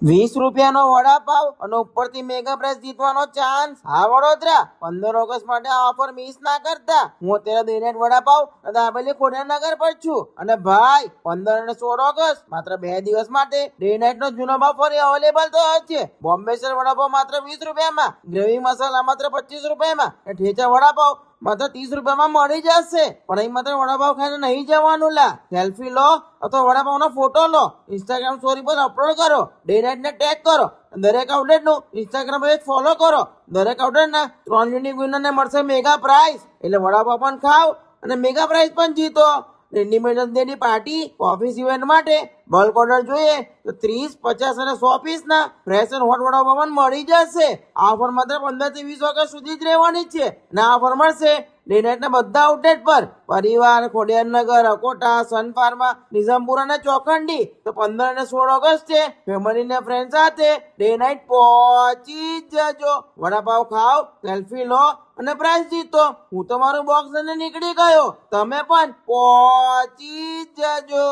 ₹20 વડાપાવ અને ઉપરથી mega price જીતવાનો chance. હા વડોદરા, 15 ઓગસ્ટ માટે આ ઓફર મિસ ના કરતા. હું અત્યારે ડે નાઇટ વડાપાવ અને દાબેલી ખોડિયારનગર પર છું. અને ભાઈ, 15 અને 16 ઓગસ્ટ માત્ર 2 દિવસ માટે ડે નાઇટ નો જૂનો ભાવ ફરી અવેલેબલ થયો છે. બોમ્બે સ્ટાઇલ વડાપાવ માત્ર ₹20 ગ્રેવી મસાલા માત્ર ₹25 અને ઠેચા વડાપાવ માત્ર ₹30 મળી જશે. પણ અહીં માત્ર વડાપાવ ખાઈને નહીં જવાનું લા. સેલ્ફી લો અથવા વડાપાવનો ફોટો લો, ઇન્સ્ટાગ્રામ સ્ટોરી પર અપલોડ કરો, ડે નાઇટ ને ટેગ કરો, દરેક આઉટલેટ નું ઇન્સ્ટાગ્રામ પેજ ફોલો કરો. દરેક આઉટલેટ ના 3 યુનિક વિનર ને મળશે મેગા પ્રાઇઝ. એટલે વડાપાવ પણ ખાવ અને મેગા પ્રાઇઝ પણ જીતો. ઇન્ડિપેન્ડન્સ ડે ની પાર્ટી ઓફિસ ઇવેન્ટ માટે બલ્ક ઓર્ડર જોઈએ તો 30, 50 અને 100 પીસ ના ફ્રેશ એન્ડ હોટ વડાપાવ પણ મળી જશે. આ ઓફર માત્ર 15 થી 20 ઓગસ્ટ સુધી જ રહેવાની છે. અને આ ઓફર મળશે ડે નાઇટ ના બધા આઉટલેટ પર. પરિવાર, ખોડિયારનગર, અકોટા, સન ફાર્મા, નિઝામપુર અને ચોકંડી. તો 15 અને 16 ઓગસ્ટ છે, ફેમિલી ને ફ્રેન્ડ સાથે ડે નાઇટ પહોંચી જજો. વડાપાવ ખાઓ, સેલ્ફી લો અને પ્રાઇઝ જીતો. હું તમારું બોક્સ લઈને નીકળી ગયો, તમે પણ પહોંચી જજો.